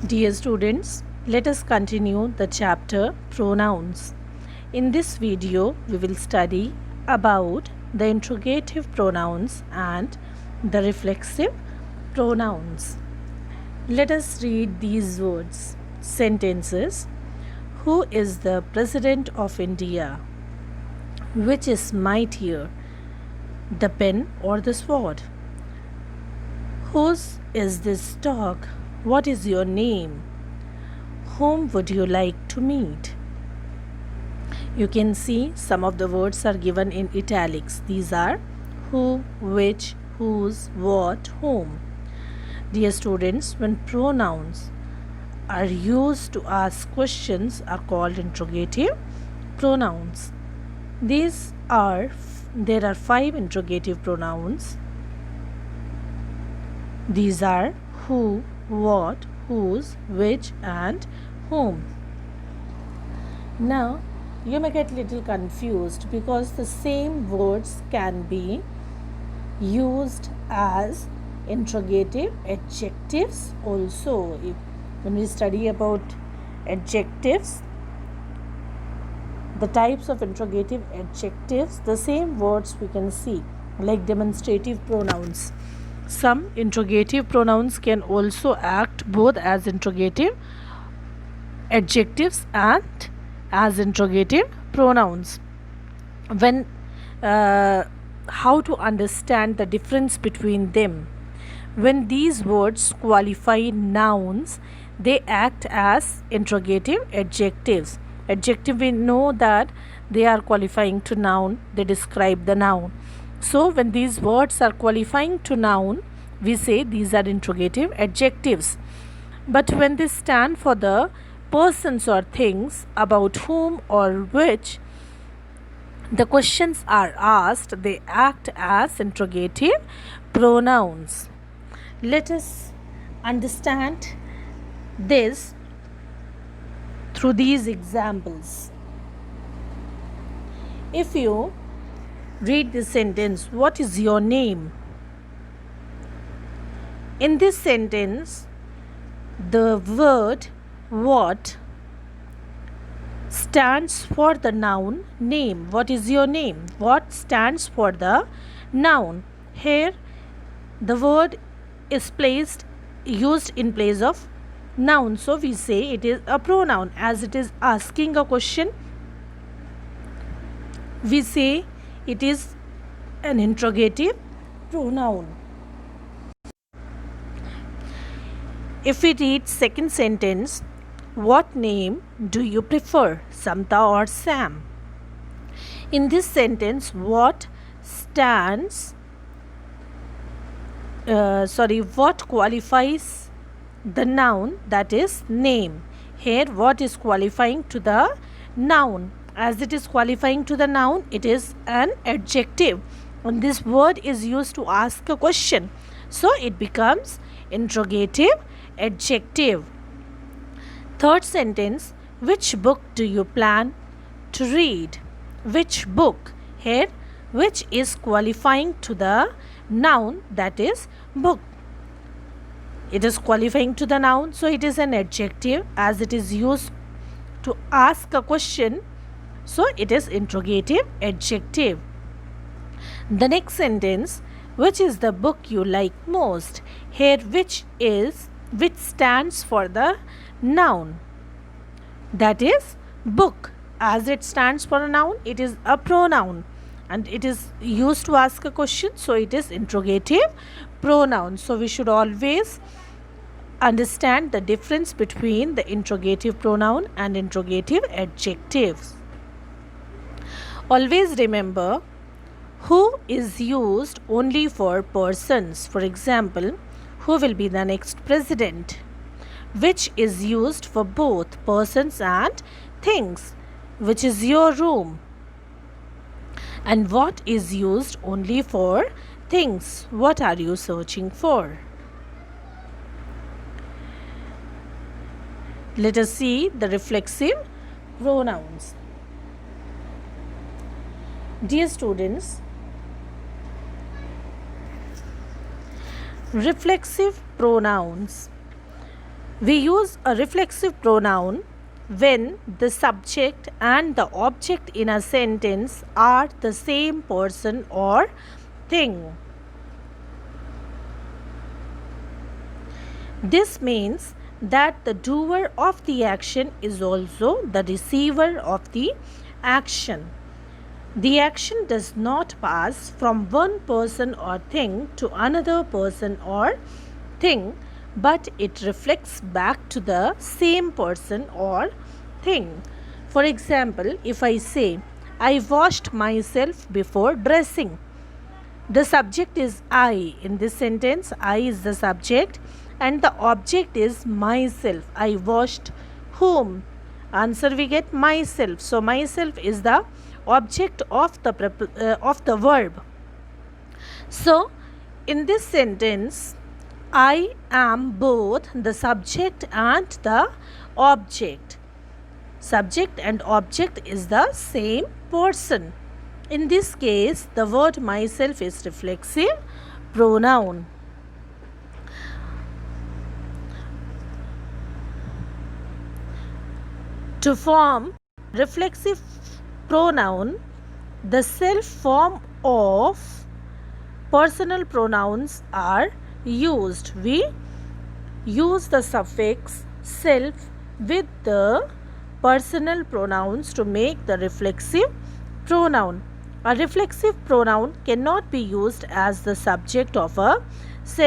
Dear students, let us continue the chapter Pronouns. In this video, we will study about the interrogative pronouns and the reflexive pronouns. Let us read these words, sentences. Who is the President of India? Which is mightier, the pen or the sword? Whose is this dog? What is your name? Whom would you like to meet? You can see some of the words are given in italics. These are who, which, whose, what, whom. Dear students, when pronouns are used to ask questions are called interrogative pronouns. There are 5 interrogative pronouns. These are who, what, whose, which and whom. Now you may get little confused because the same words can be used as interrogative adjectives also. When we study about adjectives, the types of interrogative adjectives, the same words we can see like demonstrative pronouns. Some interrogative pronouns can also act both as interrogative adjectives and as interrogative pronouns. When how to understand the difference between them? When these words qualify nouns, they act as interrogative adjectives. Adjective, we know that they are qualifying to noun, they describe the noun. So when these words are qualifying to noun, we say these are interrogative adjectives. But when they stand for the persons or things about whom or which the questions are asked, they act as interrogative pronouns. Let us understand this through these examples. If you read this sentence, what is your name? In this sentence, the word what stands for the noun name. What is your name? What stands for the noun. Here, the word is used in place of noun. So we say it is a pronoun. As it is asking a question, we say it is an interrogative pronoun. If we read second sentence, what name do you prefer, Samta or Sam? In this sentence, what qualifies the noun, that is name. Here what is qualifying to the noun? As it is qualifying to the noun, it is an adjective. And this word is used to ask a question. So it becomes interrogative adjective. Third sentence, which book do you plan to read? Which book? Here, which is qualifying to the noun, that is book. It is qualifying to the noun, so it is an adjective. As it is used to ask a question, so it is interrogative adjective. The next sentence, which is the book you like most? Here, which stands for the noun, that is book. As it stands for a noun, it is a pronoun and it is used to ask a question, so it is interrogative pronoun. So we should always understand the difference between the interrogative pronoun and interrogative adjectives. Always remember, who is used only for persons. For example, who will be the next president? Which is used for both persons and things. Which is your room? And what is used only for things. What are you searching for? Let us see the reflexive pronouns. Dear students, reflexive pronouns We use a reflexive pronoun when the subject and the object in a sentence are the same person or thing. This means that the doer of the action is also the receiver of the action. The action does not pass from one person or thing to another person or thing, but it reflects back to the same person or thing. For example, if I say, I washed myself before dressing, the subject is I. In this sentence, I is the subject and the object is myself. I washed whom? Answer we get myself. So myself is the object of the verb. So in this sentence, I am both the subject and the object. Subject and object is the same person. In this case, the word myself is reflexive pronoun. To form reflexive pronoun, the self form of personal pronouns are used. We use the suffix self with the personal pronouns to make the reflexive pronoun. A reflexive pronoun cannot be used as the subject of a sentence.